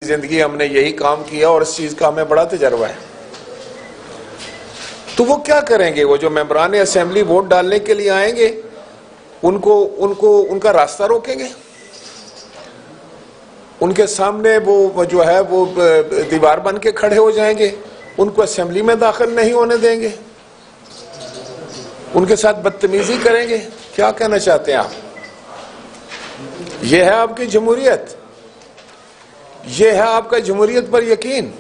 زندگی ہم نے یہی کام کیا اور اس چیز کا ہمیں بڑا تجربہ ہے. تو وہ کیا کریں گے؟ وہ جو ممبران اسمبلی ووٹ ڈالنے کے لیے آئیں گے ان کا راستہ روکیں گے؟ ان کے سامنے وہ جو ہے وہ دیوار بن کے کھڑے ہو جائیں گے؟ ان کو اسمبلی میں داخل نہیں ہونے دیں گے؟ ان کے ساتھ بدتمیزی کریں گے؟ کیا کہنا چاہتے ہیں آپ؟ یہ ہے آپ کی جمہوریت؟ یہ ہے آپ کا جمہوریت پر یقین؟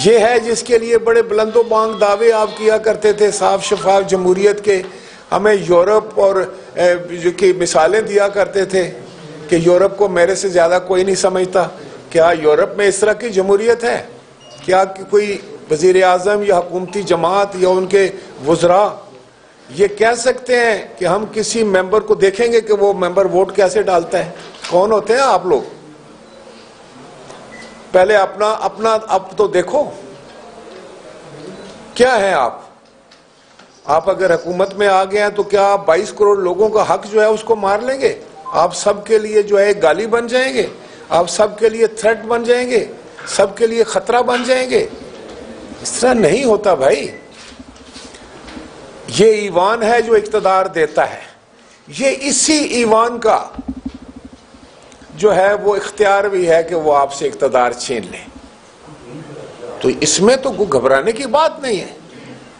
یہ ہے جس کے لیے بڑے بلند و بانگ دعوے آپ کیا کرتے تھے صاف شفاف جمہوریت کے؟ ہمیں یورپ اور کی مثالیں دیا کرتے تھے کہ یورپ کو میرے سے زیادہ کوئی نہیں سمجھتا. کیا یورپ میں اس طرح کی جمہوریت ہے؟ کیا کوئی وزیر اعظم یا حکومتی جماعت یا ان کے وزراء یہ کہہ سکتے ہیں کہ ہم کسی ممبر کو دیکھیں گے کہ وہ ممبر ووٹ کیسے ڈالتا ہے؟ کون ہوتے ہیں آپ لوگ؟ پہلے اپنا اب تو دیکھو کیا ہے آپ اگر حکومت میں آ گئے ہیں تو کیا آپ 22 کروڑ لوگوں کا حق جو ہے اس کو مار لیں گے؟ آپ سب کے لیے جو ہے گالی بن جائیں گے؟ آپ سب کے لیے تھریٹ بن جائیں گے؟ سب کے لیے خطرہ بن جائیں گے؟ اس طرح نہیں ہوتا بھائی. یہ ایوان ہے جو اقتدار دیتا ہے. یہ اسی ایوان کا جو ہے وہ اختیار بھی ہے کہ وہ آپ سے اقتدار چھین لے. تو اس میں تو گھبرانے کی بات نہیں ہے.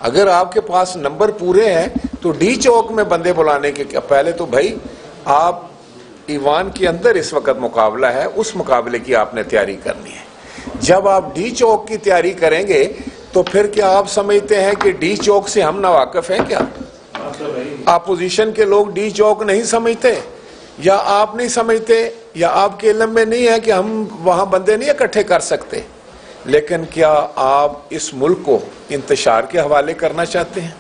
اگر آپ کے پاس نمبر پورے ہیں تو ڈی چوک میں بندے بلانے کے پہلے تو بھائی آپ ایوان کے اندر اس وقت مقابلہ ہے، اس مقابلے کی آپ نے تیاری کرنی ہے. جب آپ ڈی چوک کی تیاری کریں گے تو پھر کیا آپ سمجھتے ہیں کہ ڈی چوک سے ہم ناواقف ہیں کیا؟ اپوزیشن کے لوگ ڈی چوک نہیں سمجھتے، یا آپ نہیں سمجھتے، یا آپ کے علم میں نہیں ہے کہ ہم وہاں بندے نہیں اکٹھے کر سکتے. لیکن کیا آپ اس ملک کو انتشار کے حوالے کرنا چاہتے ہیں؟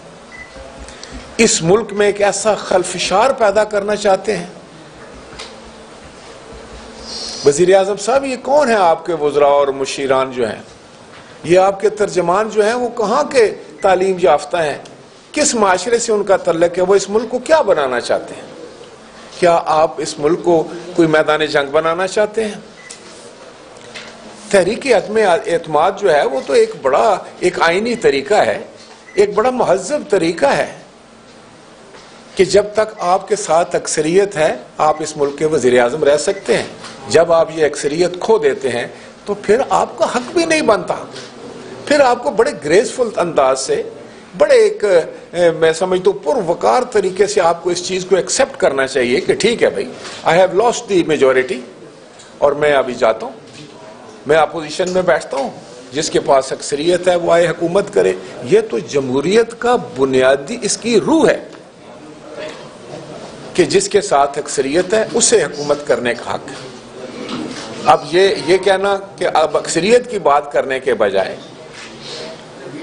اس ملک میں ایک ایسا خلفشار پیدا کرنا چاہتے ہیں؟ وزیر اعظم صاحب یہ کون ہیں آپ کے وزراء اور مشیران جو ہیں؟ یہ آپ کے ترجمان جو ہیں وہ کہاں کے تعلیم یافتہ ہیں؟ کس معاشرے سے ان کا تعلق ہے؟ وہ اس ملک کو کیا بنانا چاہتے ہیں؟ کیا آپ اس ملک کو کوئی میدان جنگ بنانا چاہتے ہیں؟ تحریک عدم اعتماد جو ہے وہ تو ایک آئینی طریقہ ہے، ایک بڑا مہذب طریقہ ہے کہ جب تک آپ کے ساتھ اکثریت ہے آپ اس ملک کے وزیر اعظم رہ سکتے ہیں. جب آپ یہ اکثریت کھو دیتے ہیں تو پھر آپ کا حق بھی نہیں بنتا. پھر آپ کو بڑے گریسفل انداز سے، بڑے ایک میں سمجھتا ہوں پروقار طریقے سے آپ کو اس چیز کو ایکسپٹ کرنا چاہیے کہ ٹھیک ہے بھائی I have lost the majority اور میں ابھی جاتا ہوں، میں اپوزیشن میں بیٹھتا ہوں، جس کے پاس اکثریت ہے وہ آئے حکومت کرے. یہ تو جمہوریت کا بنیادی اس کی روح ہے کہ جس کے ساتھ اکثریت ہے اسے حکومت کرنے کا حق ہے. اب یہ کہنا کہ اب اکثریت کی بات کرنے کے بجائے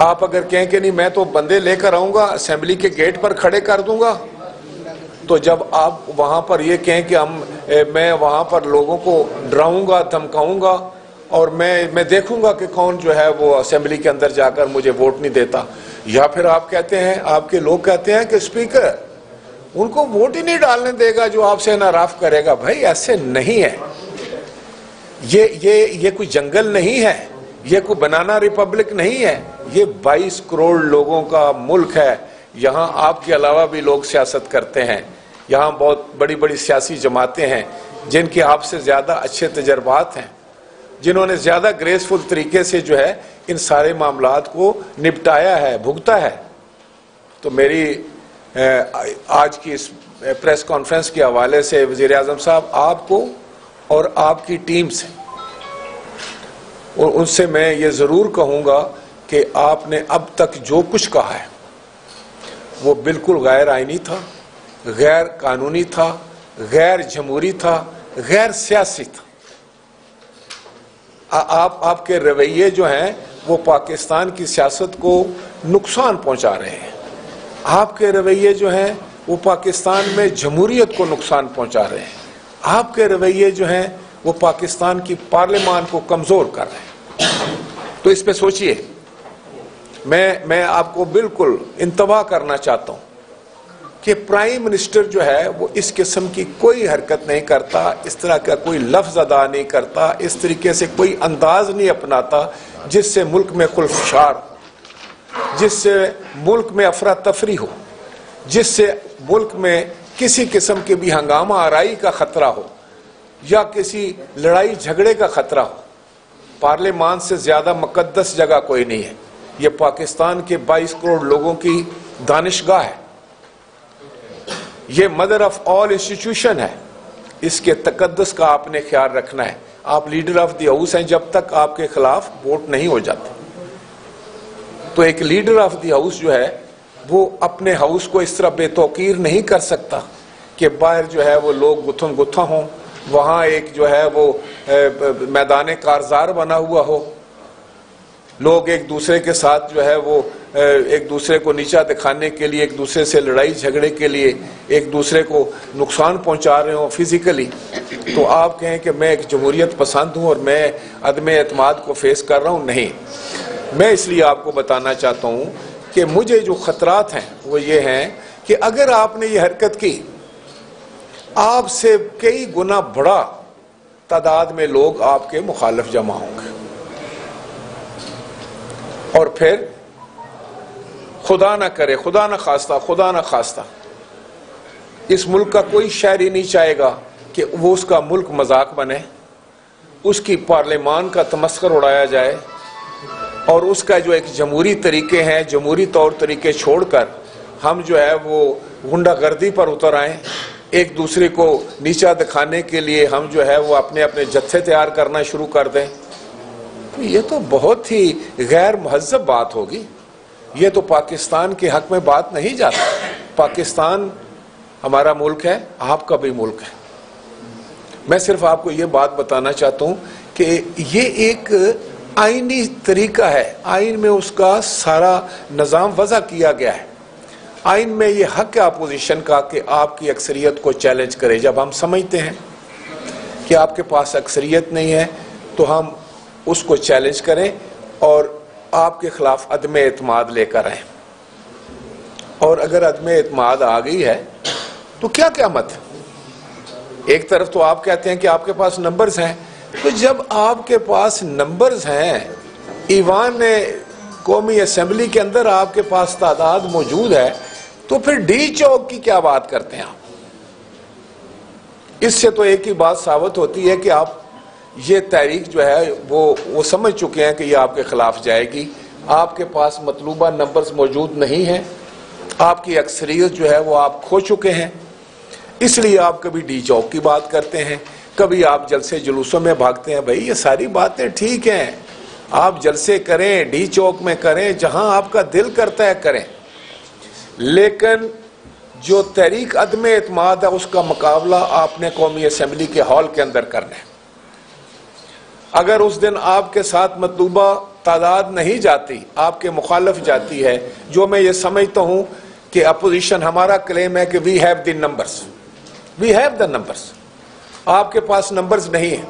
آپ اگر کہیں کہ نہیں میں تو بندے لے کر آؤں گا اسمبلی کے گیٹ پر کھڑے کر دوں گا، تو جب آپ وہاں پر یہ کہیں کہ میں وہاں پر لوگوں کو ڈراؤں گا، دھمکاؤں گا اور میں دیکھوں گا کہ کون جو ہے وہ اسمبلی کے اندر جا کر مجھے ووٹ نہیں دیتا، یا پھر آپ کہتے ہیں، آپ کے لوگ کہتے ہیں کہ اسپیکر ان کو ووٹ ہی نہیں ڈالنے دے گا جو آپ سے ناراض کرے گا. بھائی ایسے نہیں ہے. یہ کوئی جنگل نہیں ہے، یہ کوئی بنانا ریپبلک نہیں ہے. یہ 22 کروڑ لوگوں کا ملک ہے. یہاں آپ کے علاوہ بھی لوگ سیاست کرتے ہیں. یہاں بہت بڑی بڑی سیاسی جماعتیں ہیں جن کے آپ سے زیادہ اچھے تجربات ہیں، جنہوں نے زیادہ گریسفل طریقے سے جو ہے ان سارے معاملات کو نپٹایا ہے، بھگتا ہے. تو میری آج کی اس پریس کانفرنس کے حوالے سے وزیر اعظم صاحب آپ کو اور آپ کی ٹیم سے اور ان سے میں یہ ضرور کہوں گا کہ آپ نے اب تک جو کچھ کہا ہے وہ بالکل غیر آئینی تھا، غیر قانونی تھا، غیر جمہوری تھا، غیر سیاسی تھا. آپ کے رویے جو ہیں وہ پاکستان کی سیاست کو نقصان پہنچا رہے ہیں. آپ کے رویے جو ہیں وہ پاکستان میں جمہوریت کو نقصان پہنچا رہے ہیں. آپ کے رویے جو ہیں وہ پاکستان کی پارلیمان کو کمزور کر رہے ہیں. تو اس پہ سوچئے. میں آپ کو بالکل انتباہ کرنا چاہتا ہوں کہ پرائم منسٹر جو ہے وہ اس قسم کی کوئی حرکت نہیں کرتا، اس طرح کا کوئی لفظ ادا نہیں کرتا، اس طریقے سے کوئی انداز نہیں اپناتا جس سے ملک میں خلفشار، جس سے ملک میں افراتفری ہو، جس سے ملک میں کسی قسم کی بھی ہنگامہ آرائی کا خطرہ ہو یا کسی لڑائی جھگڑے کا خطرہ ہو۔ پارلیمان سے زیادہ مقدس جگہ کوئی نہیں ہے، یہ پاکستان کے 22 کروڑ لوگوں کی دانشگاہ ہے، یہ مدر آف آل انسٹیٹیوشن ہے، اس کے تقدس کا آپ نے خیال رکھنا ہے۔ آپ لیڈر آف دی ہاؤس ہیں جب تک آپ کے خلاف ووٹ نہیں ہو جاتے، تو ایک لیڈر آف دی ہاؤس جو ہے وہ اپنے ہاؤس کو اس طرح بے توقیر نہیں کر سکتا کہ باہر جو ہے وہ لوگ گتھم گتھا ہوں، وہاں ایک جو ہے وہ میدان کارزار بنا ہوا ہو، لوگ ایک دوسرے کے ساتھ جو ہے وہ ایک دوسرے کو نیچا دکھانے کے لیے، ایک دوسرے سے لڑائی جھگڑے کے لیے ایک دوسرے کو نقصان پہنچا رہے ہوں فزیکلی، تو آپ کہیں کہ میں ایک جمہوریت پسند ہوں اور میں عدم اعتماد کو فیس کر رہا ہوں۔ نہیں، میں اس لیے آپ کو بتانا چاہتا ہوں کہ مجھے جو خطرات ہیں وہ یہ ہیں کہ اگر آپ نے یہ حرکت کی، آپ سے کئی گنا بڑا تعداد میں لوگ آپ کے مخالف جمع ہوں گے، اور پھر خدا نہ کرے، خدا نہ خواستہ اس ملک کا کوئی شہری نہیں چاہے گا کہ وہ اس کا ملک مذاق بنے، اس کی پارلیمان کا تمسخر اڑایا جائے، اور اس کا جو ایک جمہوری طریقے ہیں، جمہوری طور طریقے چھوڑ کر ہم جو ہے وہ غنڈہ گردی پر اتر آئیں، ایک دوسرے کو نیچا دکھانے کے لیے ہم جو ہے وہ اپنے جتھے تیار کرنا شروع کر دیں، تو یہ تو بہت ہی غیر مہذب بات ہوگی، یہ تو پاکستان کے حق میں بات نہیں جاتا۔ پاکستان ہمارا ملک ہے، آپ کا بھی ملک ہے۔ میں صرف آپ کو یہ بات بتانا چاہتا ہوں کہ یہ ایک آئینی طریقہ ہے، آئین میں اس کا سارا نظام وضع کیا گیا ہے، آئین میں یہ حق ہے اپوزیشن کا کہ آپ کی اکثریت کو چیلنج کرے۔ جب ہم سمجھتے ہیں کہ آپ کے پاس اکثریت نہیں ہے تو ہم اس کو چیلنج کریں اور آپ کے خلاف عدم اعتماد لے کر آئیں، اور اگر عدم اعتماد آ گئی ہے تو کیا قیامت ہے؟ ایک طرف تو آپ کہتے ہیں کہ آپ کے پاس نمبرز ہیں، تو جب آپ کے پاس نمبرز ہیں، ایوان قومی اسمبلی کے اندر آپ کے پاس تعداد موجود ہے، تو پھر ڈی چوک کی کیا بات کرتے ہیں آپ؟ اس سے تو ایک ہی بات ثابت ہوتی ہے کہ آپ یہ تحریک جو ہے وہ سمجھ چکے ہیں کہ یہ آپ کے خلاف جائے گی، آپ کے پاس مطلوبہ نمبرز موجود نہیں ہیں، آپ کی اکثریت جو ہے وہ آپ کھو چکے ہیں، اس لیے آپ کبھی ڈی چوک کی بات کرتے ہیں، کبھی آپ جلسے جلوسوں میں بھاگتے ہیں۔ بھائی یہ ساری باتیں ٹھیک ہیں، آپ جلسے کریں، ڈی چوک میں کریں، جہاں آپ کا دل کرتا ہے کریں، لیکن جو تحریک عدم اعتماد ہے اس کا مقابلہ آپ نے قومی اسمبلی کے ہال کے اندر کرنا ہے۔ اگر اس دن آپ کے ساتھ مطلوبہ تعداد نہیں جاتی، آپ کے مخالف جاتی ہے، جو میں یہ سمجھتا ہوں کہ اپوزیشن ہمارا کلیم ہے کہ we have the numbers, we have the numbers, آپ کے پاس نمبرز نہیں ہیں۔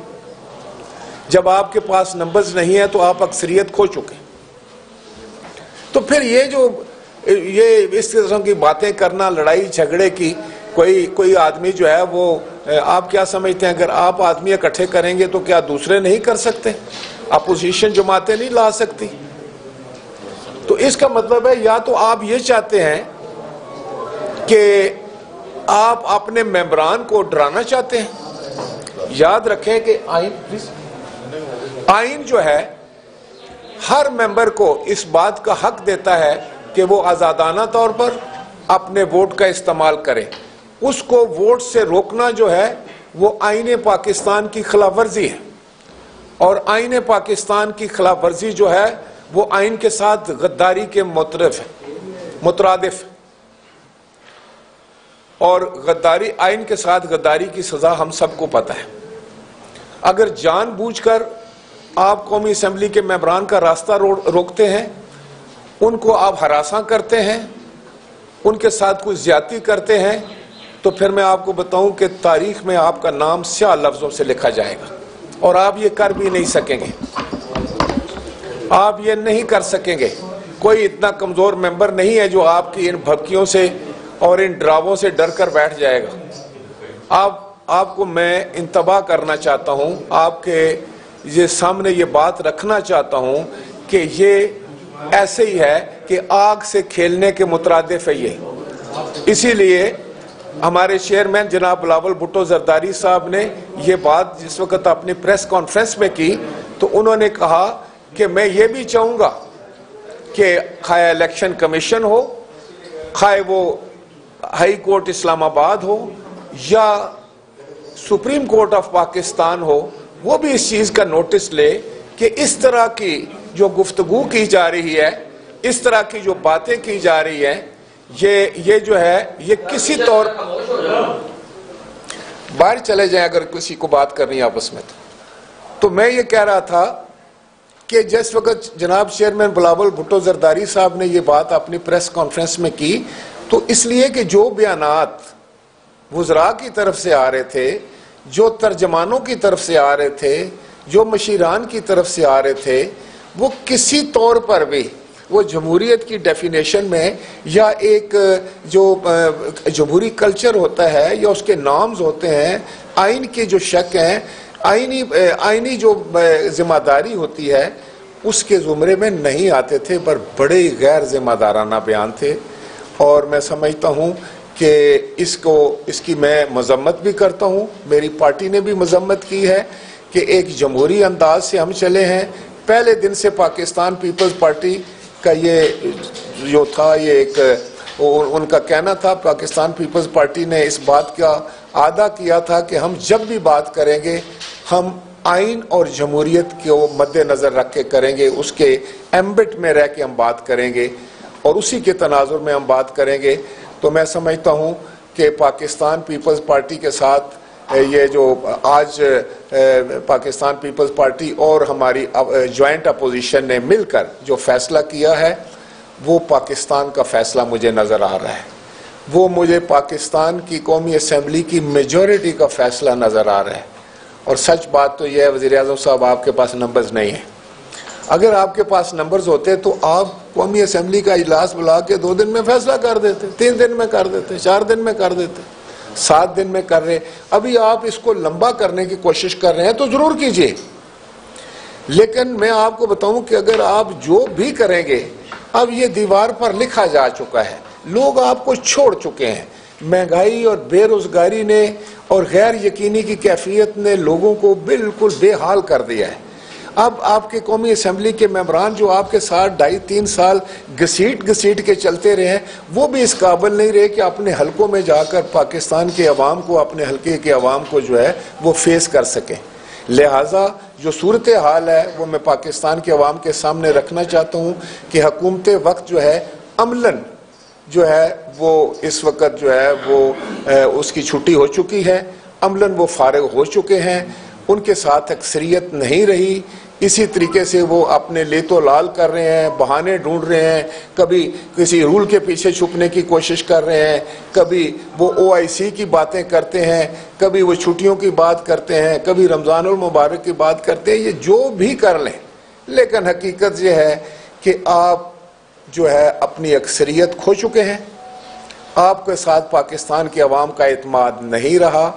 جب آپ کے پاس نمبرز نہیں ہیں تو آپ اکثریت کھو چکے، تو پھر یہ اس قسم کی باتیں کرنا، لڑائی جھگڑے کی، کوئی آدمی جو ہے وہ آپ کیا سمجھتے ہیں اگر آپ آدمی اکٹھے کریں گے تو کیا دوسرے نہیں کر سکتے؟ اپوزیشن جماعتیں نہیں لا سکتی؟ تو اس کا مطلب ہے یا تو آپ یہ چاہتے ہیں کہ آپ اپنے ممبران کو ڈرانا چاہتے ہیں۔ یاد رکھیں کہ آئین جو ہے ہر ممبر کو اس بات کا حق دیتا ہے کہ وہ آزادانہ طور پر اپنے ووٹ کا استعمال کرے، اس کو ووٹ سے روکنا جو ہے وہ آئین پاکستان کی خلاف ورزی ہے، اور آئین پاکستان کی خلاف ورزی جو ہے وہ آئین کے ساتھ غداری کے مترادف، اور غداری، آئین کے ساتھ غداری کی سزا ہم سب کو پتہ ہے۔ اگر جان بوجھ کر آپ قومی اسمبلی کے ممبران کا راستہ روکتے ہیں، ان کو آپ ہراساں کرتے ہیں، ان کے ساتھ کچھ زیادتی کرتے ہیں، تو پھر میں آپ کو بتاؤں کہ تاریخ میں آپ کا نام سیاہ لفظوں سے لکھا جائے گا، اور آپ یہ کر بھی نہیں سکیں گے، آپ یہ نہیں کر سکیں گے۔ کوئی اتنا کمزور ممبر نہیں ہے جو آپ کی ان بھبکیوں سے اور ان ڈراووں سے ڈر کر بیٹھ جائے گا۔ آپ کو میں انتباہ کرنا چاہتا ہوں، آپ کے یہ سامنے یہ بات رکھنا چاہتا ہوں کہ یہ ایسے ہی ہے کہ آگ سے کھیلنے کے مترادف ہے یہ۔ اسی لیے ہمارے چیئرمین جناب بلاول بھٹو زرداری صاحب نے یہ بات جس وقت اپنی پریس کانفرنس میں کی تو انہوں نے کہا کہ میں یہ بھی چاہوں گا کہ خواہ الیکشن کمیشن ہو، خواہ وہ ہائی کورٹ اسلام آباد ہو یا سپریم کورٹ آف پاکستان ہو، وہ بھی اس چیز کا نوٹس لے کہ اس طرح کی جو گفتگو کی جا رہی ہے، اس طرح کی جو باتیں کی جا رہی ہیں، یہ جو ہے یہ کسی طور باہر چلے جائیں اگر کسی کو بات کرنی ہے آپس میں۔ تو میں یہ کہہ رہا تھا کہ جس وقت جناب چیئرمین بلاول بھٹو زرداری صاحب نے یہ بات اپنی پریس کانفرنس میں کی تو اس لیے کہ جو بیانات وزراء کی طرف سے آ رہے تھے، جو ترجمانوں کی طرف سے آ رہے تھے، جو مشیران کی طرف سے آ رہے تھے، وہ کسی طور پر بھی وہ جمہوریت کی ڈیفینیشن میں یا ایک جو جمہوری کلچر ہوتا ہے یا اس کے نامز ہوتے ہیں، آئین کے جو شک ہیں، آئینی جو ذمہ داری ہوتی ہے اس کے زمرے میں نہیں آتے تھے، پر بڑے غیر ذمہ دارانہ بیان تھے۔ اور میں سمجھتا ہوں کہ اس کی میں مذمت بھی کرتا ہوں، میری پارٹی نے بھی مذمت کی ہے کہ ایک جمہوری انداز سے ہم چلے ہیں۔ پہلے دن سے پاکستان پیپلز پارٹی کا یہ جو تھا، یہ ایک ان کا کہنا تھا، پاکستان پیپلز پارٹی نے اس بات کا عادہ کیا تھا کہ ہم جب بھی بات کریں گے ہم آئین اور جمہوریت کو مد نظر رکھ کے کریں گے، اس کے ایمبٹ میں رہ کے ہم بات کریں گے اور اسی کے تناظر میں ہم بات کریں گے۔ تو میں سمجھتا ہوں کہ پاکستان پیپلز پارٹی کے ساتھ یہ جو آج پاکستان پیپلز پارٹی اور ہماری جوائنٹ اپوزیشن نے مل کر جو فیصلہ کیا ہے وہ پاکستان کا فیصلہ مجھے نظر آ رہا ہے، وہ مجھے پاکستان کی قومی اسمبلی کی میجورٹی کا فیصلہ نظر آ رہا ہے۔ اور سچ بات تو یہ ہے وزیر اعظم صاحب، آپ کے پاس نمبرز نہیں ہیں۔ اگر آپ کے پاس نمبرز ہوتے تو آپ قومی اسمبلی کا اجلاس بلا کے 2 دن میں فیصلہ کر دیتے، 3 دن میں کر دیتے، 4 دن میں کر دیتے، 7 دن میں کر رہے۔ ابھی آپ اس کو لمبا کرنے کی کوشش کر رہے ہیں تو ضرور کیجئے، لیکن میں آپ کو بتاؤں کہ اگر آپ جو بھی کریں گے، اب یہ دیوار پر لکھا جا چکا ہے، لوگ آپ کو چھوڑ چکے ہیں۔ مہنگائی اور بے روزگاری نے اور غیر یقینی کی کیفیت نے لوگوں کو بالکل بے حال کر دیا ہے۔ اب آپ کے قومی اسمبلی کے ممبران جو آپ کے ساتھ 2.5-3 سال گھسیٹ کے چلتے رہے ہیں، وہ بھی اس قابل نہیں رہے کہ اپنے حلقوں میں جا کر پاکستان کے عوام کو، اپنے حلقے کے عوام کو جو ہے وہ فیس کر سکیں۔ لہٰذا جو صورتحال ہے وہ میں پاکستان کے عوام کے سامنے رکھنا چاہتا ہوں کہ حکومت وقت جو ہے عملاً جو ہے وہ اس وقت جو ہے وہ اس کی چھٹی ہو چکی ہے، عملاً وہ فارغ ہو چکے ہیں، ان کے ساتھ اکثریت نہیں رہی۔ اسی طریقے سے وہ اپنے لیت و لال کر رہے ہیں، بہانے ڈھونڈ رہے ہیں، کبھی کسی رول کے پیچھے چھپنے کی کوشش کر رہے ہیں، کبھی وہ OIC کی باتیں کرتے ہیں، کبھی وہ چھٹیوں کی بات کرتے ہیں، کبھی رمضان المبارک کی بات کرتے ہیں۔ یہ جو بھی کر لیں، لیکن حقیقت یہ ہے کہ آپ جو ہے اپنی اکثریت کھو چکے ہیں، آپ کے ساتھ پاکستان کے عوام کا اعتماد نہیں رہا۔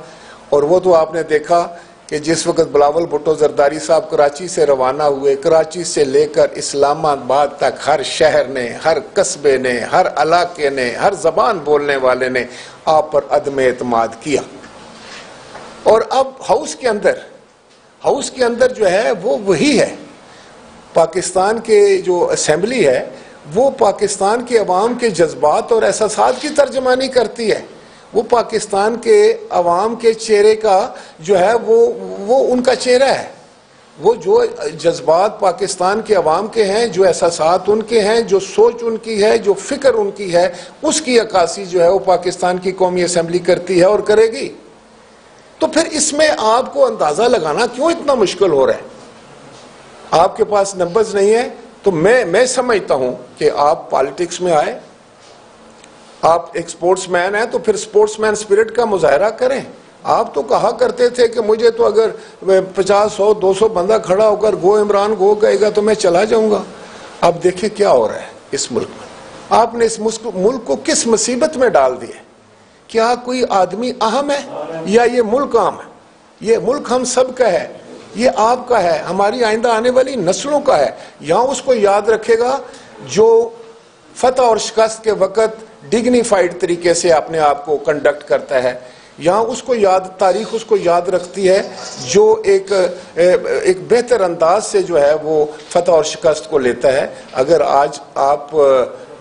اور وہ تو آپ نے دیکھا کہ جس وقت بلاول بھٹو زرداری صاحب کراچی سے روانہ ہوئے، کراچی سے لے کر اسلام آباد تک ہر شہر نے، ہر قصبے نے، ہر علاقے نے، ہر زبان بولنے والے نے آپ پر عدم اعتماد کیا۔ اور اب ہاؤس کے اندر جو ہے وہ وہی ہے، پاکستان کے جو اسمبلی ہے وہ پاکستان کے عوام کے جذبات اور احساسات کی ترجمانی کرتی ہے، وہ پاکستان کے عوام کے چہرے کا جو ہے وہ ان کا چہرہ ہے۔ وہ جو جذبات پاکستان کے عوام کے ہیں، جو احساسات ان کے ہیں، جو سوچ ان کی ہے، جو فکر ان کی ہے، اس کی عکاسی جو ہے وہ پاکستان کی قومی اسمبلی کرتی ہے اور کرے گی۔ تو پھر اس میں آپ کو اندازہ لگانا کیوں اتنا مشکل ہو رہا ہے؟ آپ کے پاس نمبرز نہیں ہیں تو میں سمجھتا ہوں کہ آپ پالیٹکس میں آئے، آپ ایک سپورٹس مین ہیں تو پھر سپورٹس مین سپرٹ کا مظاہرہ کریں۔ آپ تو کہا کرتے تھے کہ مجھے تو اگر 50 100 200 بندہ کھڑا ہو کر گو عمران گو کہے گا تو میں چلا جاؤں گا۔ اب دیکھیں کیا ہو رہا ہے اس ملک میں، آپ نے اس ملک کو کس مصیبت میں ڈال دیا؟ کیا کوئی آدمی اہم ہے یا یہ ملک اہم ہے؟ یہ ملک ہم سب کا ہے، یہ آپ کا ہے، ہماری آئندہ آنے والی نسلوں کا ہے۔ یہاں اس کو یاد رکھے گا جو فتح اور شکست کے وقت ڈگنیفائڈ طریقے سے اپنے آپ کو کنڈکٹ کرتا ہے، یہاں اس کو تاریخ اس کو یاد رکھتی ہے جو ایک بہتر انداز سے جو ہے وہ فتح اور شکست کو لیتا ہے۔ اگر آج آپ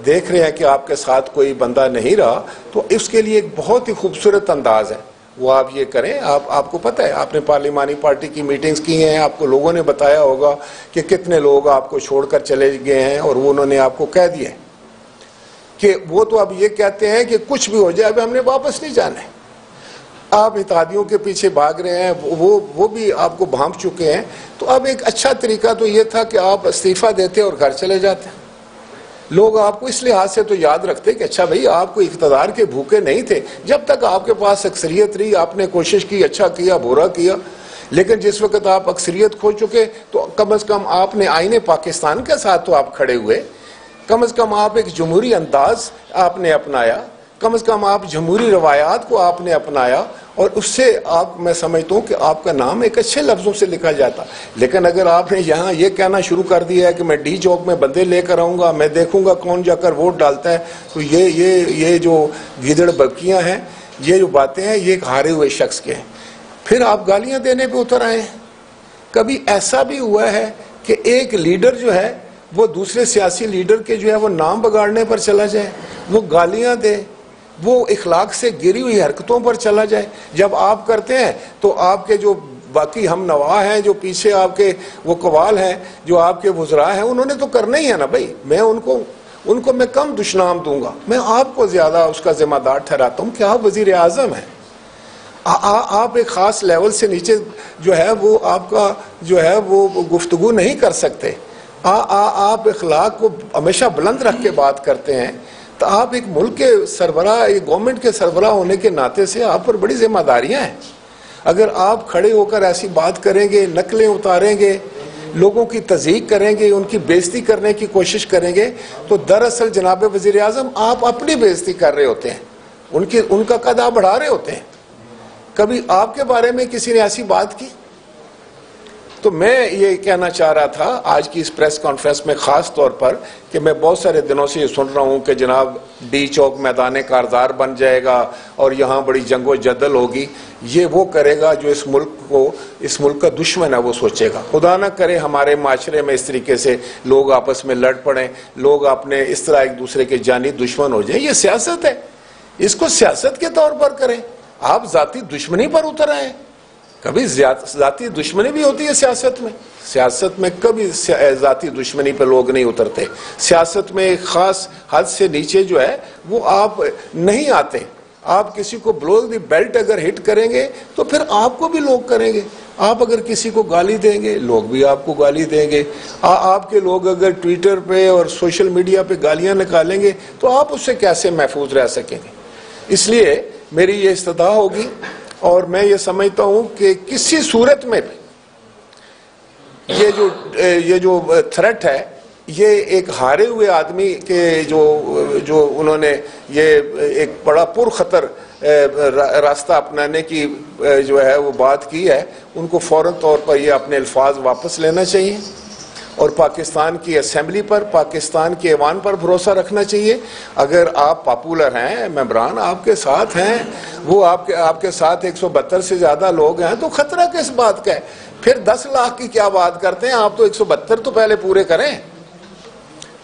دیکھ رہے ہیں کہ آپ کے ساتھ کوئی بندہ نہیں رہا تو اس کے لیے ایک بہت ہی خوبصورت انداز ہے، وہ آپ یہ کریں۔ آپ کو پتہ ہے، آپ نے پارلیمانی پارٹی کی میٹنگز کی ہیں، آپ کو لوگوں نے بتایا ہوگا کہ کتنے لوگ آپ کو چھوڑ کر چلے گئے ہیں، اور انہوں نے آپ کو کہہ دیا کہ وہ تو اب یہ کہتے ہیں کہ کچھ بھی ہو جائے اب ہم نے واپس نہیں جانا ہے۔ آپ اتحادیوں کے پیچھے بھاگ رہے ہیں، وہ بھی آپ کو بھانپ چکے ہیں۔ تو اب ایک اچھا طریقہ تو یہ تھا کہ آپ استعفیٰ دیتے اور گھر چلے جاتے۔ لوگ آپ کو اس لحاظ سے تو یاد رکھتے کہ اچھا بھائی آپ کو اقتدار کے بھوکے نہیں تھے، جب تک آپ کے پاس اکثریت رہی آپ نے کوشش کی، اچھا کیا برا کیا، لیکن جس وقت آپ اکثریت کھو چکے تو کم از کم آپ نے آئین پاکستان کے ساتھ تو آپ کھڑے ہوئے، کم از کم آپ ایک جمہوری انداز آپ نے اپنایا، کم از کم آپ جمہوری روایات کو آپ نے اپنایا، اور اس سے میں سمجھتا ہوں کہ آپ کا نام ایک اچھے لفظوں سے لکھا جاتا۔ لیکن اگر آپ نے یہاں یہ کہنا شروع کر دیا ہے کہ میں ڈی چوک میں بندے لے کر آؤں گا، میں دیکھوں گا کون جا کر ووٹ ڈالتا ہے، تو یہ جو گیدڑ بکیاں ہیں، یہ جو باتیں ہیں، یہ ایک ہارے ہوئے شخص کے ہیں۔ پھر آپ گالیاں دینے پہ اتر آئے ہیں۔ کبھی ایسا بھی ہوا ہے کہ ایک لیڈر جو ہے وہ دوسرے سیاسی لیڈر کے جو ہے وہ نام بگاڑنے پر چلا جائے، وہ گالیاں دے، وہ اخلاق سے گری ہوئی حرکتوں پر چلا جائے؟ جب آپ کرتے ہیں تو آپ کے جو باقی ہم نوا ہیں، جو پیچھے آپ کے وہ قوال ہیں، جو آپ کے وزراء ہیں، انہوں نے تو کرنا ہی ہے نا بھائی۔ میں ان کو میں کم دشنام دوں گا، میں آپ کو زیادہ اس کا ذمہ دار ٹھہراتا ہوں کہ آپ وزیر اعظم ہیں۔ آپ ایک خاص لیول سے نیچے جو ہے وہ آپ کا جو ہے وہ گفتگو نہیں کر سکتے۔ آپ اخلاق کو ہمیشہ بلند رکھ کے بات کرتے ہیں، تو آپ ایک ملک کے سربراہ، ایک گورنمنٹ کے سربراہ ہونے کے ناطے سے آپ پر بڑی ذمہ داریاں ہیں۔ اگر آپ کھڑے ہو کر ایسی بات کریں گے، نقلیں اتاریں گے، لوگوں کی تضحیق کریں گے، ان کی بےزتی کرنے کی کوشش کریں گے، تو دراصل جناب وزیر اعظم آپ اپنی بےزتی کر رہے ہوتے ہیں، ان کا قد آپ بڑھا رہے ہوتے ہیں۔ کبھی آپ کے بارے میں کسی نے ایسی بات کی؟ تو میں یہ کہنا چاہ رہا تھا آج کی اس پریس کانفرنس میں خاص طور پر کہ میں بہت سارے دنوں سے یہ سن رہا ہوں کہ جناب ڈی چوک میدان کارزار بن جائے گا اور یہاں بڑی جنگ و جدل ہوگی۔ یہ وہ کرے گا جو اس ملک کا دشمن ہے، وہ سوچے گا۔ خدا نہ کرے ہمارے معاشرے میں اس طریقے سے لوگ آپس میں لڑ پڑیں، لوگ اپنے اس طرح ایک دوسرے کے جانی دشمن ہو جائیں۔ یہ سیاست ہے، اس کو سیاست کے طور پر کریں۔ آپ ذاتی دشمنی پر اتر آئے۔ کبھی ذاتی دشمنی بھی ہوتی ہے سیاست میں کبھی ذاتی دشمنی پہ لوگ نہیں اترتے۔ سیاست میں ایک خاص حد سے نیچے جو ہے وہ آپ نہیں آتے۔ آپ کسی کو بلو دی بیلٹ اگر ہٹ کریں گے تو پھر آپ کو بھی لوگ کریں گے۔ آپ اگر کسی کو گالی دیں گے، لوگ بھی آپ کو گالی دیں گے۔ آپ کے لوگ اگر ٹویٹر پہ اور سوشل میڈیا پہ گالیاں نکالیں گے تو آپ اس سے کیسے محفوظ رہ سکیں گے؟ اس لیے میری یہ استدعا ہوگی، اور میں یہ سمجھتا ہوں کہ کسی صورت میں بھی یہ جو تھریٹ ہے، یہ ایک ہارے ہوئے آدمی کے جو انہوں نے یہ ایک بڑا پرخطر راستہ اپنانے کی جو ہے وہ بات کی ہے، ان کو فوراً طور پر یہ اپنے الفاظ واپس لینا چاہیے، اور پاکستان کی اسمبلی پر، پاکستان کے ایوان پر بھروسہ رکھنا چاہیے۔ اگر آپ پاپولر ہیں، ممبران آپ کے ساتھ ہیں، وہ آپ کے ساتھ 172 سے زیادہ لوگ ہیں، تو خطرہ کس بات کا ہے؟ پھر 10 لاکھ کی کیا بات کرتے ہیں آپ؟ تو 172 تو پہلے پورے کریں،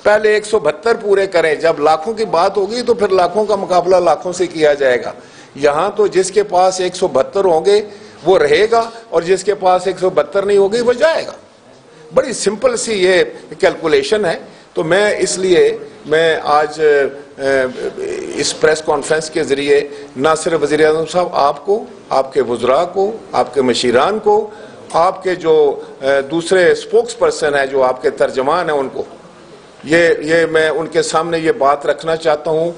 پہلے 172 پورے کریں۔ جب لاکھوں کی بات ہوگی تو پھر لاکھوں کا مقابلہ لاکھوں سے کیا جائے گا۔ یہاں تو جس کے پاس 172 ہوں گے وہ رہے گا، اور جس کے پاس 172 نہیں ہوگی وہ جائے گا۔ بڑی سمپل سی یہ کیلکولیشن ہے۔ تو میں اس لیے میں آج اس پریس کانفرنس کے ذریعے نہ صرف وزیر اعظم صاحب آپ کو، آپ کے وزراء کو، آپ کے مشیران کو، آپ کے جو دوسرے سپوکس پرسن ہیں، جو آپ کے ترجمان ہیں، ان کو یہ میں ان کے سامنے یہ بات رکھنا چاہتا ہوں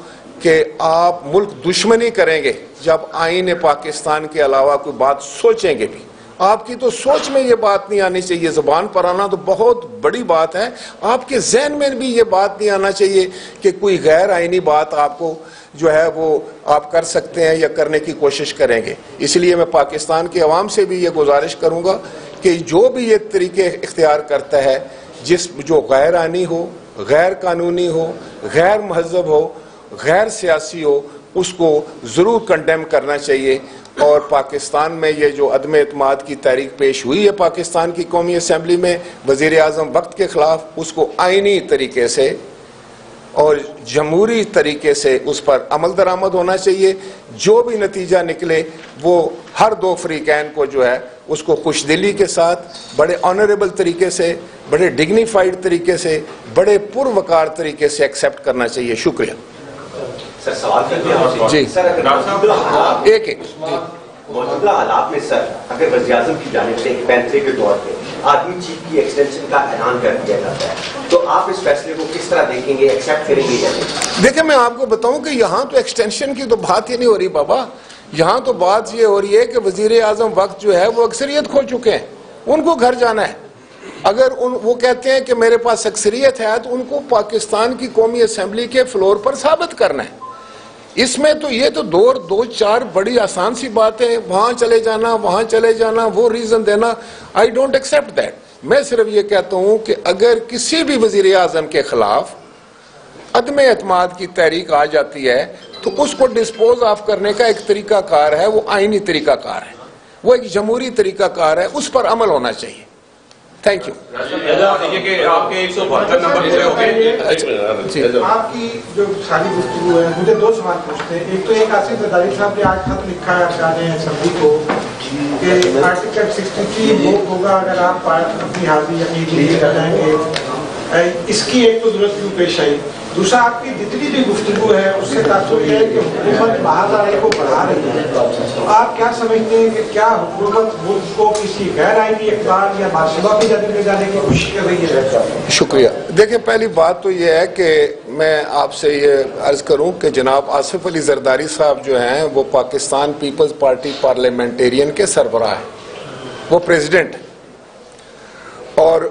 کہ آپ ملک دشمنی کریں گے جب آئین پاکستان کے علاوہ کوئی بات سوچیں گے بھی۔ آپ کی تو سوچ میں یہ بات نہیں آنی چاہیے. زبان پر آنا تو بہت بڑی بات ہے, آپ کے ذہن میں بھی یہ بات نہیں آنا چاہیے کہ کوئی غیر آئینی بات آپ کو جو ہے وہ آپ کر سکتے ہیں یا کرنے کی کوشش کریں گے. اس لیے میں پاکستان کے عوام سے بھی یہ گزارش کروں گا کہ جو بھی یہ طریقے اختیار کرتا ہے, جو غیر آئینی ہو, غیر قانونی ہو, غیر مہذب ہو, غیر سیاسی ہو, اس کو ضرور کنڈیم کرنا چاہیے. اور پاکستان میں یہ جو عدم اعتماد کی تحریک پیش ہوئی ہے پاکستان کی قومی اسمبلی میں وزیر اعظم وقت کے خلاف, اس کو آئینی طریقے سے اور جمہوری طریقے سے اس پر عمل درآمد ہونا چاہیے. جو بھی نتیجہ نکلے وہ ہر دو فریقین کو جو ہے اس کو خوش دلی کے ساتھ بڑے آنریبل طریقے سے, بڑے ڈگنیفائڈ طریقے سے, بڑے پروقار طریقے سے ایکسیپٹ کرنا چاہیے. شکریہ. سر سوال کرتے ہیں جی ایک موجودہ حالات میں سر اگر وزیر اعظم کی جانب سے ایک فیصلے کے طور پہ آرمی چیف کی ایکسٹینشن کا اعلان کر دیا جاتا ہے تو آپ اس فیصلے کو کس طرح دیکھیں گے, ایکسیپٹ کریں گے یا نہیں؟ دیکھیں میں آپ کو بتاؤں کہ یہاں تو ایکسٹینشن کی تو بات ہی نہیں ہو رہی بابا. یہاں تو بات یہ ہو رہی ہے کہ وزیر اعظم وقت جو ہے وہ اکثریت کھو چکے ہیں, ان کو گھر جانا ہے. اگر وہ کہتے ہیں کہ میرے پاس اکثریت ہے تو ان کو پاکستان کی قومی اسمبلی کے فلور پر ثابت کرنا ہے. اس میں تو یہ تو دو چار بڑی آسان سی باتیں, وہاں چلے جانا, وہاں چلے جانا, وہ ریزن دینا. I don't accept that. میں صرف یہ کہتا ہوں کہ اگر کسی بھی وزیر اعظم کے خلاف عدم اعتماد کی تحریک آ جاتی ہے تو اس کو ڈسپوز آف کرنے کا ایک طریقہ کار ہے, وہ آئینی طریقہ کار ہے, وہ ایک جمہوری طریقہ کار ہے, اس پر عمل ہونا چاہیے. Thank you. آپ کے 172 نمبر پورے ہو گئے. آپ کی جو ساری گفتگو ہے, مجھے دو سوال پوچھتے ہیں. ایک تو ایک آصف زرداری صاحب نے آج خط لکھا ہے افغان اسمبلی کو کہ آرٹیکل 63 بوک ہوگا اگر آپ اپنی حاضری یقینی نہیں کرائیں گے. اس کی ایک تو ضرورت کیوں پیش آئی؟ دوسرا, آپ کی جتنی بھی گفتگو ہے اس سے تاثر یہ ہے کہ حکومت باہر کو بڑھا رہی ہے. تو آپ کیا سمجھتے ہیں کہ کیا حکومت ملک کو کسی غیر آئینی اقدار یا بادشاہ کی جانب لے جانے کی کوشش کر رہی ہے؟ شکریہ. دیکھیں پہلی بات تو یہ ہے کہ میں آپ سے یہ عرض کروں کہ جناب آصف علی زرداری صاحب جو ہیں وہ پاکستان پیپلز پارٹی پارلیمنٹیرین کے سربراہ ہیں, وہ پریزیڈنٹ. اور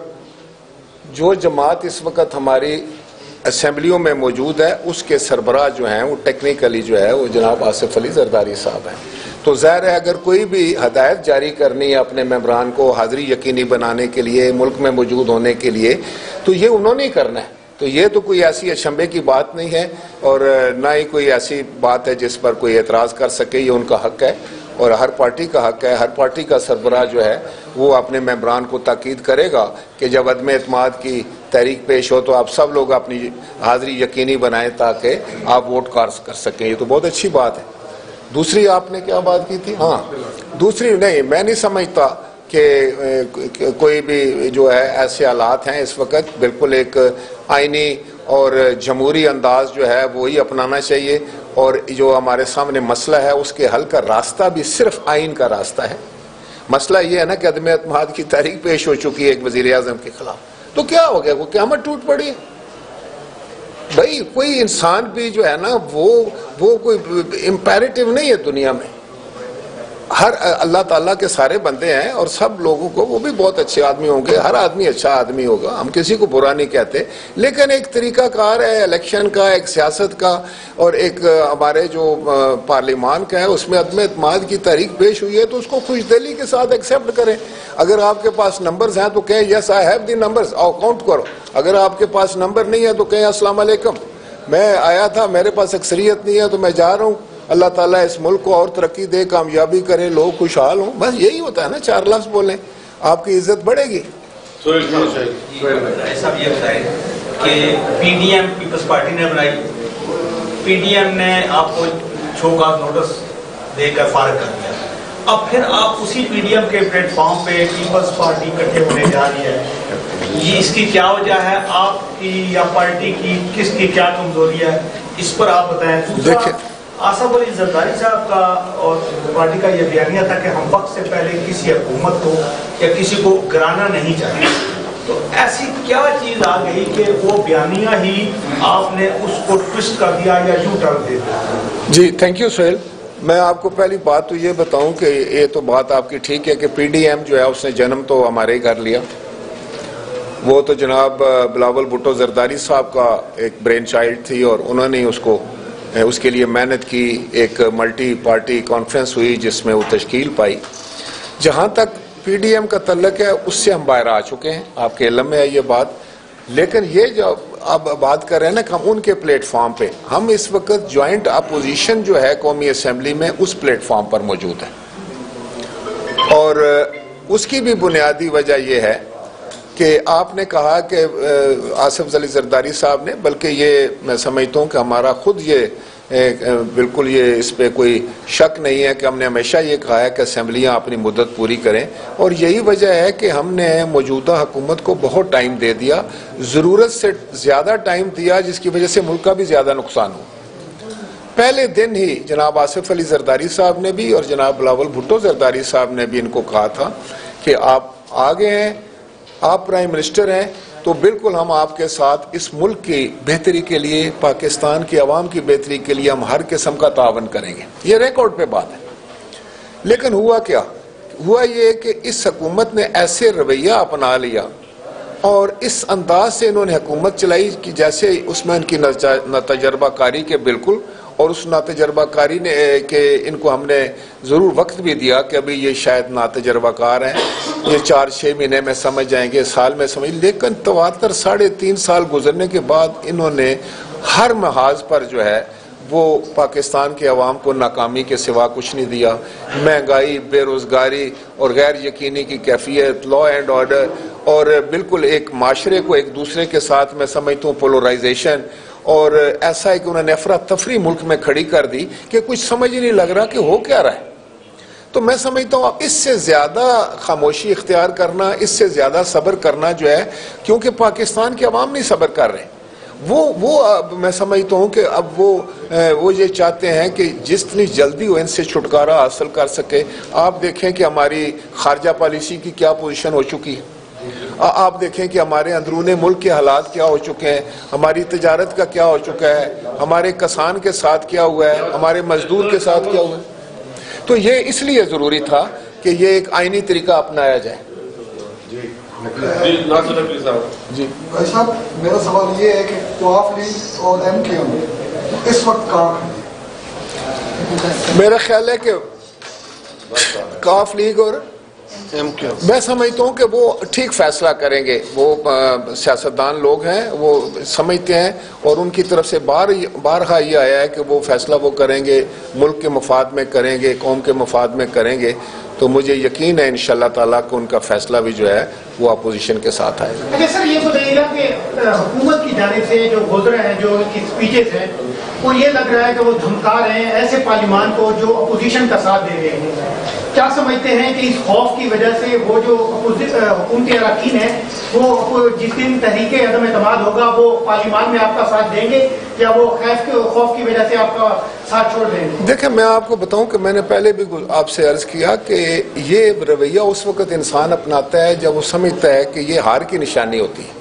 جو جماعت اس وقت ہماری اسمبلیوں میں موجود ہے اس کے سربراہ جو ہیں وہ ٹیکنیکلی جو ہے وہ جناب آصف علی زرداری صاحب ہیں. تو ظاہر ہے اگر کوئی بھی ہدایت جاری کرنی ہے اپنے ممبران کو حاضری یقینی بنانے کے لیے, ملک میں موجود ہونے کے لیے, تو یہ انہوں نے ہی کرنا ہے. تو یہ تو کوئی ایسی اچنبھے کی بات نہیں ہے اور نہ ہی کوئی ایسی بات ہے جس پر کوئی اعتراض کر سکے. یہ ان کا حق ہے اور ہر پارٹی کا حق ہے. ہر پارٹی کا سربراہ جو ہے وہ اپنے ممبران کو تاکید کرے گا کہ جب عدم اعتماد کی تحریک پیش ہو تو آپ سب لوگ اپنی حاضری یقینی بنائیں تاکہ آپ ووٹ کاسٹ کر سکیں. یہ تو بہت اچھی بات ہے. دوسری آپ نے کیا بات کی تھی؟ ہاں دوسری نہیں, میں نہیں سمجھتا کہ کوئی بھی جو ہے ایسے حالات ہیں اس وقت. بالکل ایک آئینی اور جمہوری انداز جو ہے وہی اپنانا چاہیے اور جو ہمارے سامنے مسئلہ ہے اس کے حل کا راستہ بھی صرف آئین کا راستہ ہے. مسئلہ یہ ہے نا کہ عدم اعتماد کی تحریک پیش ہو چکی ہے ایک وزیر اعظم کے خلاف, تو کیا ہو گیا, وہ قیامت ٹوٹ پڑی. بھائی کوئی انسان بھی جو ہے نا وہ کوئی امپیریٹو نہیں ہے دنیا میں. ہر اللہ تعالیٰ کے سارے بندے ہیں اور سب لوگوں کو وہ بھی بہت اچھے آدمی ہوں گے, ہر آدمی اچھا آدمی ہوگا, ہم کسی کو برا نہیں کہتے. لیکن ایک طریقہ کار ہے الیکشن کا, ایک سیاست کا اور ایک ہمارے جو پارلیمان کا ہے, اس میں عدم اعتماد کی تحریک پیش ہوئی ہے تو اس کو خوش دلی کے ساتھ ایکسیپٹ کریں. اگر آپ کے پاس نمبرز ہیں تو کہیں یس آئی ہیو دی نمبرز, آؤ کاؤنٹ کرو. اگر آپ کے پاس نمبر نہیں ہے تو کہیں السلام علیکم, میں آیا تھا, میرے پاس اکثریت نہیں ہے تو میں جا رہا ہوں, اللہ تعالیٰ اس ملک کو اور ترقی دے, کامیابی کرے, لوگ خوشحال ہوں. بس یہی ہوتا ہے نا, 4 لفظ بولیں, آپ کی عزت بڑھے گی. ایسا بھی بتائیں کہ P D M Peoples Party نے بنائی, پی ڈی ایم نے آپ کو شو کاز نوٹس دے کر فارغ کر دیا. اب پھر آپ اسی پی ڈی ایم کے پلیٹ فارم پہ پیپلز پارٹی اکٹھے ہونے جا رہی ہے. یہ اس کی کیا وجہ ہے, آپ کی یا پارٹی کی, کس کی کیا کمزوری ہے, اس پر آپ بتائیں. دیکھیں آصف علی زرداری صاحب کا اور پارٹی کا یہ بیانیہ تھا کہ ہم وقت سے پہلے کسی حکومت کو یا کسی کو گرانا نہیں چاہتے. تو ایسی کیا چیز آ گئی کہ وہ بیانیہ ہی آپ نے اس کو ٹوسٹ کر دیا یا یوں ٹرن دے دیا؟ جی تھینک یو سہیل. میں آپ کو پہلی بات تو یہ بتاؤں کہ یہ تو بات آپ کی ٹھیک ہے کہ پی ڈی ایم جو ہے اس نے جنم تو ہمارے ہی گھر لیا. وہ تو جناب بلاول بھٹو زرداری صاحب کا ایک برین چائلڈ تھی اور انہوں نے اس کے لیے محنت کی. ایک ملٹی پارٹی کانفرنس ہوئی جس میں وہ تشکیل پائی. جہاں تک پی ڈی ایم کا تعلق ہے اس سے ہم باہر آ چکے ہیں, آپ کے علم میں ہے یہ بات. لیکن یہ جو اب بات کر رہے ہیں نا کہ ہم ان کے پلیٹ فارم پہ, ہم اس وقت جوائنٹ اپوزیشن جو ہے قومی اسمبلی میں اس پلیٹ فارم پر موجود ہے. اور اس کی بھی بنیادی وجہ یہ ہے کہ آپ نے کہا کہ آصف علی زرداری صاحب نے, بلکہ یہ میں سمجھتا ہوں کہ ہمارا خود یہ بالکل یہ اس پہ کوئی شک نہیں ہے کہ ہم نے ہمیشہ یہ کہا ہے کہ اسمبلیاں اپنی مدت پوری کریں, اور یہی وجہ ہے کہ ہم نے موجودہ حکومت کو بہت ٹائم دے دیا, ضرورت سے زیادہ ٹائم دیا, جس کی وجہ سے ملک کا بھی زیادہ نقصان ہو. پہلے دن ہی جناب آصف علی زرداری صاحب نے بھی اور جناب بلاول بھٹو زرداری صاحب نے بھی ان کو کہا تھا کہ آپ آگے ہیں, آپ پرائم منسٹر ہیں, تو بالکل ہم آپ کے ساتھ اس ملک کی بہتری کے لیے, پاکستان کی عوام کی بہتری کے لیے ہم ہر قسم کا تعاون کریں گے. یہ ریکارڈ پہ بات ہے. لیکن ہوا کیا؟ ہوا یہ کہ اس حکومت نے ایسے رویہ اپنا لیا اور اس انداز سے انہوں نے حکومت چلائی کہ جیسے اس میں ان کی ناتجربہ کاری کے بالکل, اور اس ناتجربہ کاری نے کہ ان کو ہم نے ضرور وقت بھی دیا کہ ابھی یہ شاید ناتجربہ کار ہیں, یہ 4-6 مہینے میں سمجھ جائیں گے, سال میں سمجھ, لیکن 73-3.5 سال گزرنے کے بعد انہوں نے ہر محاذ پر جو ہے وہ پاکستان کے عوام کو ناکامی کے سوا کچھ نہیں دیا. مہنگائی, بے روزگاری اور غیر یقینی کی کیفیت, لا اینڈ آرڈر, اور بالکل ایک معاشرے کو ایک دوسرے کے ساتھ میں سمجھتا ہوں پولرائزیشن, اور ایسا ہے کہ انہوں نے افراتفری ملک میں کھڑی کر دی کہ کچھ سمجھ ہی نہیں لگ رہا کہ ہو کیا رہا ہے. تو میں سمجھتا ہوں اب اس سے زیادہ خاموشی اختیار کرنا, اس سے زیادہ صبر کرنا جو ہے, کیونکہ پاکستان کے عوام نہیں صبر کر رہے, وہ اب میں سمجھتا ہوں کہ اب وہ یہ چاہتے ہیں کہ جتنی جلدی وہ ان سے چھٹکارا حاصل کر سکے. آپ دیکھیں کہ ہماری خارجہ پالیسی کی کیا پوزیشن ہو چکی ہے, آپ دیکھیں کہ ہمارے اندرون ملک کے حالات کیا ہو چکے ہیں, ہماری تجارت کا کیا ہو چکا ہے, ہمارے کسان کے ساتھ کیا ہوا ہے, ہمارے مزدور کے ساتھ کیا ہوا ہے. تو یہ اس لیے ضروری تھا کہ یہ ایک آئینی طریقہ اپنایا جائے. جی بھائی صاحب, میرا سوال یہ ہے کہ قواف لیگ اور ایم کیو ایم اس وقت کہاں ہیں؟ میرا خیال ہے کہ قواف لیگ اور میں سمجھتا ہوں کہ وہ ٹھیک فیصلہ کریں گے. وہ سیاستدان لوگ ہیں, وہ سمجھتے ہیں, اور ان کی طرف سے بارہا یہ آیا ہے کہ وہ فیصلہ وہ کریں گے, ملک کے مفاد میں کریں گے, قوم کے مفاد میں کریں گے. تو مجھے یقین ہے انشاءاللہ تعالیٰ کہ ان کا فیصلہ بھی جو ہے وہ اپوزیشن کے ساتھ آئے. اچھا سر, یہ بتائیے گا کہ حکومت کی جانب سے جو گزرے ہیں, جو ان کی اسپیچز ہیں, وہ یہ لگ رہا ہے کہ وہ دھمکا رہے ہیں ایسے پارلیمان کو جو اپوزیشن کا ساتھ دے رہے ہیں. کیا سمجھتے ہیں کہ اس خوف کی وجہ سے وہ جو حکومتی اراکین ہیں وہ جس دن تحریک عدم اعتماد ہوگا وہ پارلیمان میں آپ کا ساتھ دیں گے, یا وہ خوف کی وجہ سے آپ کا ساتھ چھوڑ دیں گے؟ دیکھیں, میں آپ کو بتاؤں کہ میں نے پہلے بھی آپ سے عرض کیا کہ یہ رویہ اس وقت انسان اپناتا ہے جب وہ سمجھتا ہے کہ یہ ہار کی نشانی ہوتی ہے.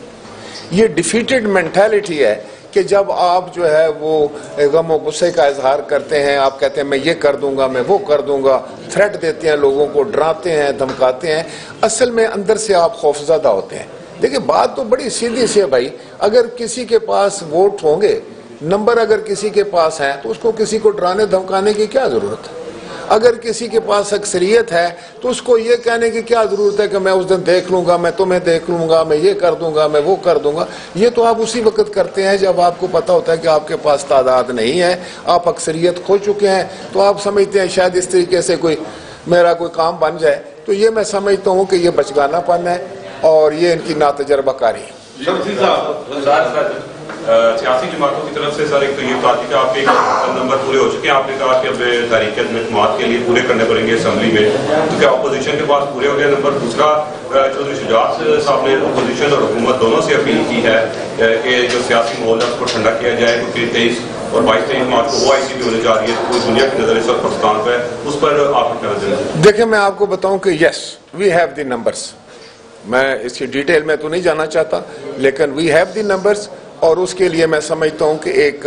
یہ ڈیفیٹڈ مینٹالٹی ہے کہ جب آپ جو ہے وہ غم و غصے کا اظہار کرتے ہیں, آپ کہتے ہیں میں یہ کر دوں گا, میں وہ کر دوں گا, تھریٹ دیتے ہیں لوگوں کو, ڈراتے ہیں, دھمکاتے ہیں, اصل میں اندر سے آپ خوفزدہ ہوتے ہیں. دیکھیں بات تو بڑی سیدھی سی ہے بھائی, اگر کسی کے پاس ووٹ ہوں گے, نمبر اگر کسی کے پاس ہیں, تو اس کو کسی کو ڈرانے دھمکانے کی کیا ضرورت ہے. اگر کسی کے پاس اکثریت ہے تو اس کو یہ کہنے کی کیا ضرورت ہے کہ میں اس دن دیکھ لوں گا, میں تمہیں دیکھ لوں گا, میں یہ کر دوں گا, میں وہ کر دوں گا. یہ تو آپ اسی وقت کرتے ہیں جب آپ کو پتہ ہوتا ہے کہ آپ کے پاس تعداد نہیں ہے, آپ اکثریت کھو چکے ہیں, تو آپ سمجھتے ہیں شاید اس طریقے سے کوئی میرا کوئی کام بن جائے. تو یہ میں سمجھتا ہوں کہ یہ بچگانہ پن ہے اور یہ ان کی ناتجربہ کاری ہے. سیاسی جماعتوں کی طرف سے سر ایک تو یہ بات ہے کہ آپ کے نمبر پورے ہو چکے ہیں, آپ نے کہا کہ اب تحریک عدم اعتماد کے لیے پورے کرنے پڑیں گے اسمبلی میں, تو کیا اپوزیشن کے پاس پورے ہو گئے نمبر؟ دوسرا, چودھری شجاعت صاحب نے اپوزیشن اور حکومت دونوں سے اپیل کی ہے کہ جو سیاسی ماحول ہے اس کو ٹھنڈا کیا جائے, کیونکہ 23 اور 22 مارچ کو وہ آئی سی پی ہونے جا رہی ہے, پوری دنیا کی نظر اس وقت پاکستان پہ, اس پر آپ کو کیا نظر ہے؟ دیکھیں, میں آپ کو بتاؤں کہ یس وی ہیو دی نمبرس, میں اس کی ڈیٹیل میں تو نہیں جانا چاہتا, لیکن وی ہیو دی نمبرس, اور اس کے لیے میں سمجھتا ہوں کہ ایک